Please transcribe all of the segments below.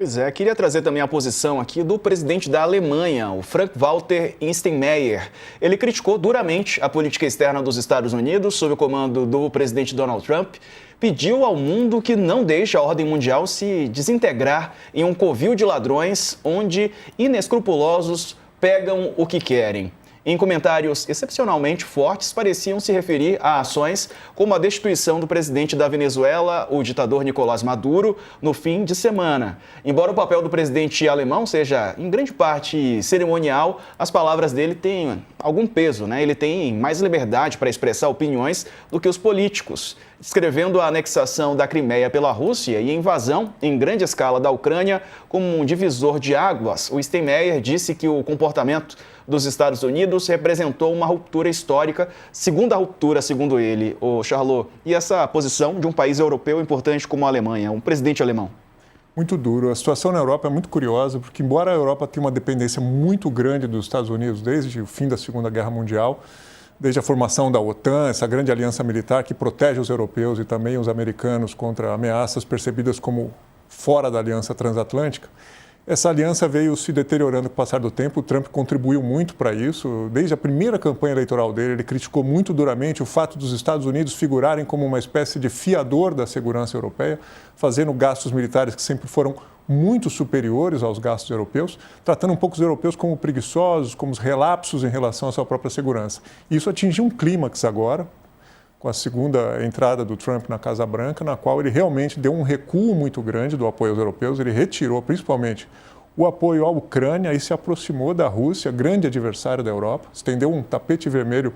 Pois é, queria trazer também a posição aqui do presidente da Alemanha, o Frank-Walter Steinmeier. Ele criticou duramente a política externa dos Estados Unidos, sob o comando do presidente Donald Trump, pediu ao mundo que não deixe a ordem mundial se desintegrar em um covil de ladrões onde inescrupulosos pegam o que querem. Em comentários excepcionalmente fortes, pareciam se referir a ações como a destituição do presidente da Venezuela, o ditador Nicolás Maduro, no fim de semana. Embora o papel do presidente alemão seja, em grande parte, cerimonial, as palavras dele têm algum peso, né? Ele tem mais liberdade para expressar opiniões do que os políticos. Descrevendo a anexação da Crimeia pela Rússia e a invasão em grande escala da Ucrânia como um divisor de águas, o Steinmeier disse que o comportamento dos Estados Unidos representou uma ruptura histórica, segunda ruptura, segundo ele, o Charlot. E essa posição de um país europeu importante como a Alemanha, um presidente alemão? Muito duro. A situação na Europa é muito curiosa, porque embora a Europa tenha uma dependência muito grande dos Estados Unidos desde o fim da Segunda Guerra Mundial, desde a formação da OTAN, essa grande aliança militar que protege os europeus e também os americanos contra ameaças percebidas como fora da aliança transatlântica, essa aliança veio se deteriorando com o passar do tempo. O Trump contribuiu muito para isso. Desde a primeira campanha eleitoral dele, ele criticou muito duramente o fato dos Estados Unidos figurarem como uma espécie de fiador da segurança europeia, fazendo gastos militares que sempre foram muito superiores aos gastos europeus, tratando um pouco os europeus como preguiçosos, como relapsos em relação à sua própria segurança. Isso atingiu um clímax agora, com a segunda entrada do Trump na Casa Branca, na qual ele realmente deu um recuo muito grande do apoio aos europeus. Ele retirou, principalmente, o apoio à Ucrânia e se aproximou da Rússia, grande adversário da Europa, estendeu um tapete vermelho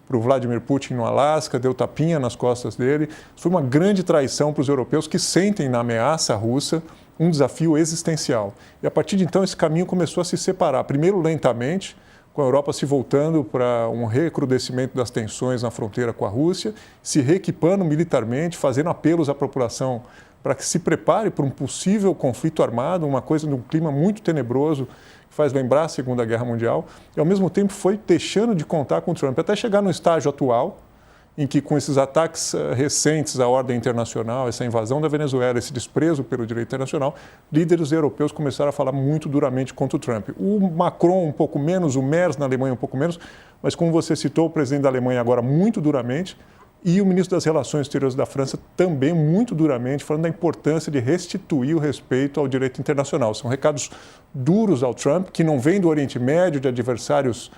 para o Vladimir Putin no Alasca, deu tapinha nas costas dele. Foi uma grande traição para os europeus que sentem na ameaça russa um desafio existencial. E a partir de então esse caminho começou a se separar, primeiro lentamente, com a Europa se voltando para um recrudescimento das tensões na fronteira com a Rússia, se reequipando militarmente, fazendo apelos à população para que se prepare para um possível conflito armado, uma coisa de um clima muito tenebroso, que faz lembrar a Segunda Guerra Mundial, e ao mesmo tempo foi deixando de contar com o Trump, até chegar no estágio atual, em que com esses ataques recentes à ordem internacional, essa invasão da Venezuela, esse desprezo pelo direito internacional, líderes europeus começaram a falar muito duramente contra o Trump. O Macron um pouco menos, o Merz na Alemanha um pouco menos, mas como você citou, o presidente da Alemanha agora muito duramente, e o ministro das Relações Exteriores da França também muito duramente, falando da importância de restituir o respeito ao direito internacional. São recados duros ao Trump, que não vêm do Oriente Médio, de adversários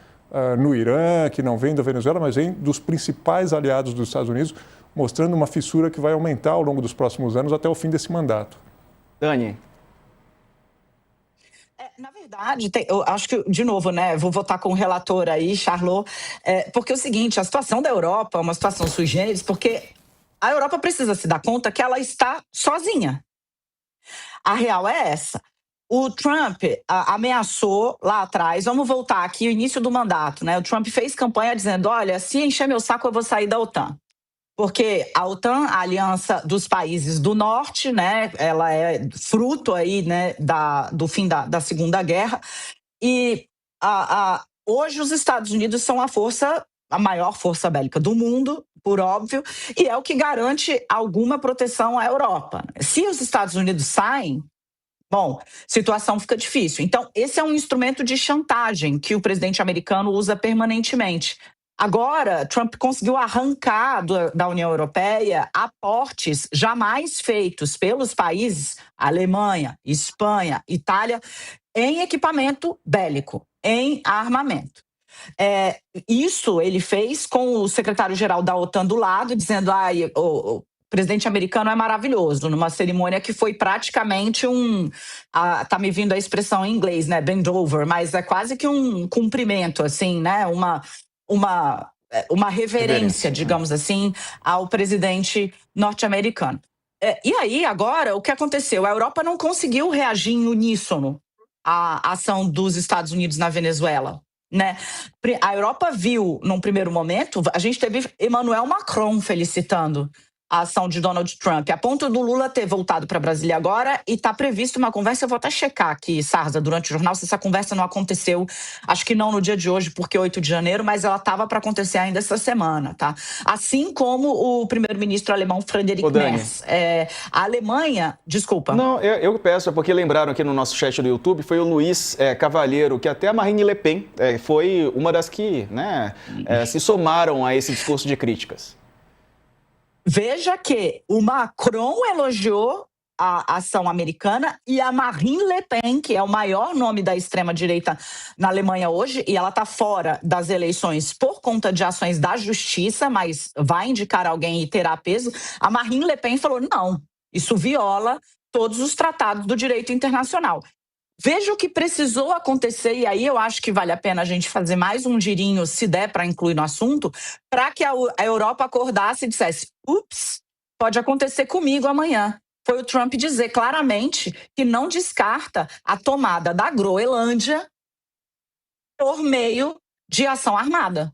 no Irã, que não vem da Venezuela, mas vem dos principais aliados dos Estados Unidos, mostrando uma fissura que vai aumentar ao longo dos próximos anos até o fim desse mandato. Dani. Na verdade, eu acho que, de novo, né, vou votar com o relator aí, Charlot, porque é o seguinte, a situação da Europa é uma situação sui generis, porque a Europa precisa se dar conta que ela está sozinha. A real é essa. O Trump ameaçou lá atrás, vamos voltar aqui, o início do mandato, né? O Trump fez campanha dizendo, olha, se encher meu saco eu vou sair da OTAN. Porque a OTAN, a aliança dos países do norte, né? Ela é fruto aí, né, do fim da Segunda Guerra. E hoje os Estados Unidos são a maior força bélica do mundo, por óbvio, e é o que garante alguma proteção à Europa. Se os Estados Unidos saem, bom, situação fica difícil. Então, esse é um instrumento de chantagem que o presidente americano usa permanentemente. Agora, Trump conseguiu arrancar da União Europeia aportes jamais feitos pelos países Alemanha, Espanha, Itália, em equipamento bélico, em armamento. Isso ele fez com o secretário-geral da OTAN do lado, dizendo o presidente americano é maravilhoso, numa cerimônia que foi praticamente tá me vindo a expressão em inglês, né, bend over, mas é quase que um cumprimento, assim, né, uma reverência, digamos assim, ao presidente norte-americano. E aí, agora, o que aconteceu? A Europa não conseguiu reagir em uníssono à ação dos Estados Unidos na Venezuela, né? A Europa viu, num primeiro momento, a gente teve Emmanuel Macron felicitando a ação de Donald Trump, a ponto do Lula ter voltado para Brasília agora e está previsto uma conversa, eu vou até checar aqui, Sarza, durante o jornal, se essa conversa não aconteceu, acho que não no dia de hoje, porque 8 de janeiro, mas ela estava para acontecer ainda essa semana, tá? Assim como o primeiro-ministro alemão Friedrich Merz. A Alemanha, desculpa. Não, eu peço, porque lembraram aqui no nosso chat do YouTube, foi o Luiz Cavalheiro, que até a Marine Le Pen foi uma das que se somaram a esse discurso de críticas. Veja que o Macron elogiou a ação americana e a Marine Le Pen, que é o maior nome da extrema-direita na Alemanha hoje, e ela está fora das eleições por conta de ações da justiça, mas vai indicar alguém e terá peso. A Marine Le Pen falou, não, isso viola todos os tratados do direito internacional. Veja o que precisou acontecer, e aí eu acho que vale a pena a gente fazer mais um girinho, se der para incluir no assunto, para que a Europa acordasse e dissesse, ups, pode acontecer comigo amanhã. Foi o Trump dizer claramente que não descarta a tomada da Groenlândia por meio de ação armada.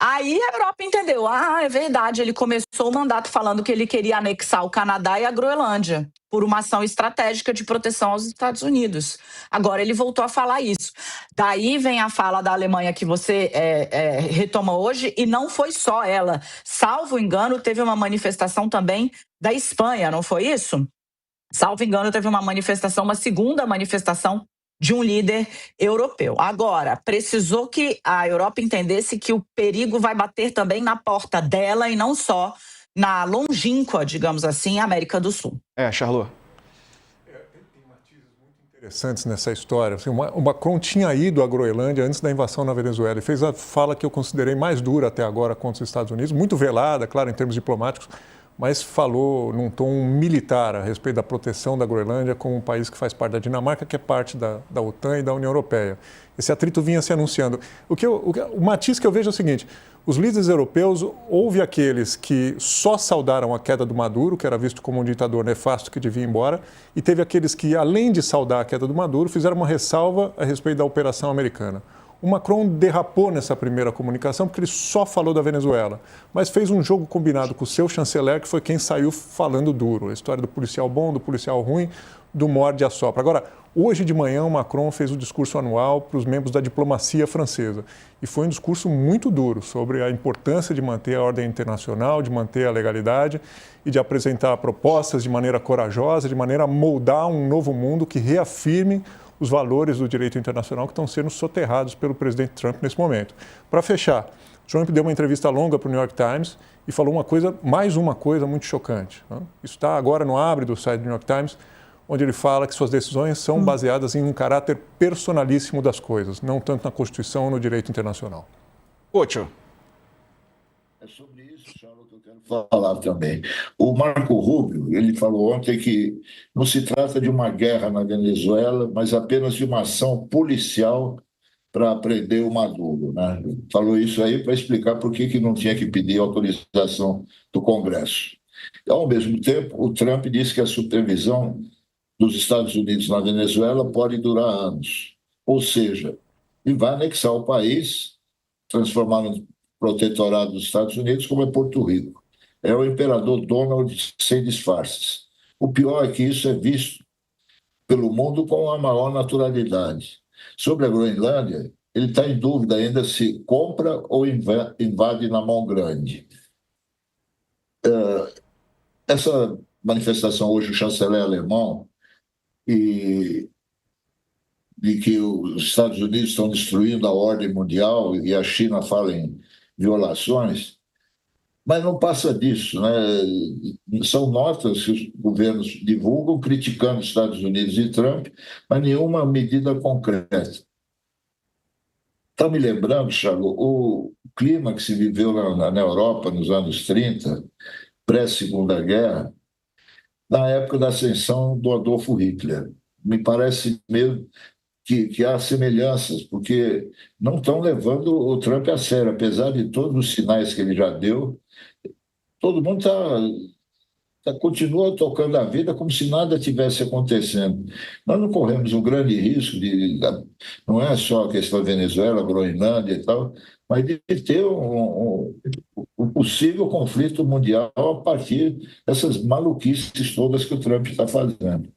Aí a Europa entendeu, é verdade, ele começou o mandato falando que ele queria anexar o Canadá e a Groenlândia por uma ação estratégica de proteção aos Estados Unidos. Agora ele voltou a falar isso. Daí vem a fala da Alemanha que você retoma hoje, e não foi só ela. Salvo engano, teve uma manifestação também da Espanha, não foi isso? Salvo engano, teve uma manifestação, uma segunda manifestação de um líder europeu. Agora, precisou que a Europa entendesse que o perigo vai bater também na porta dela e não só na longínqua, digamos assim, América do Sul. Charlot. Tem matizes muito interessantes nessa história. Assim, o Macron tinha ido à Groenlândia antes da invasão na Venezuela e fez a fala que eu considerei mais dura até agora contra os Estados Unidos, muito velada, claro, em termos diplomáticos, mas falou num tom militar a respeito da proteção da Groenlândia como um país que faz parte da Dinamarca, que é parte da OTAN e da União Europeia. Esse atrito vinha se anunciando. O matiz que eu vejo é o seguinte, os líderes europeus, houve aqueles que só saudaram a queda do Maduro, que era visto como um ditador nefasto que devia ir embora, e teve aqueles que, além de saudar a queda do Maduro, fizeram uma ressalva a respeito da operação americana. O Macron derrapou nessa primeira comunicação porque ele só falou da Venezuela, mas fez um jogo combinado com o seu chanceler, que foi quem saiu falando duro. A história do policial bom, do policial ruim, do morde e assopra. Agora, hoje de manhã o Macron fez o discurso anual para os membros da diplomacia francesa. E foi um discurso muito duro sobre a importância de manter a ordem internacional, de manter a legalidade e de apresentar propostas de maneira corajosa, de maneira a moldar um novo mundo que reafirme os valores do direito internacional que estão sendo soterrados pelo presidente Trump nesse momento. Para fechar, Trump deu uma entrevista longa para o New York Times e falou mais uma coisa muito chocante. Isso está agora no abre do site do New York Times, onde ele fala que suas decisões são baseadas em um caráter personalíssimo das coisas, não tanto na Constituição ou no direito internacional. Ótimo. É sobre isso, Charles, que eu quero falar também. O Marco Rubio, ele falou ontem que não se trata de uma guerra na Venezuela, mas apenas de uma ação policial para prender o Maduro, né? Falou isso aí para explicar por que não tinha que pedir autorização do Congresso. Ao mesmo tempo, o Trump disse que a supervisão dos Estados Unidos na Venezuela pode durar anos. Ou seja, ele vai anexar o país, transformar no protetorado dos Estados Unidos, como é Porto Rico. É o imperador Donald sem disfarces. O pior é que isso é visto pelo mundo com a maior naturalidade. Sobre a Groenlândia, ele está em dúvida ainda se compra ou invade na mão grande. Essa manifestação hoje, o chanceler alemão, de que os Estados Unidos estão destruindo a ordem mundial e a China fala em violações, mas não passa disso, né? São notas que os governos divulgam criticando os Estados Unidos e Trump, mas nenhuma medida concreta. Está me lembrando, Charles, o clima que se viveu na Europa nos anos 30, pré-Segunda Guerra, na época da ascensão do Adolfo Hitler. Me parece mesmo que há semelhanças, porque não estão levando o Trump a sério, apesar de todos os sinais que ele já deu. Todo mundo está continua tocando a vida como se nada tivesse acontecendo. Nós não corremos o grande risco não é só a questão da Venezuela, Groenlândia e tal, mas de ter um possível conflito mundial a partir dessas maluquices todas que o Trump está fazendo.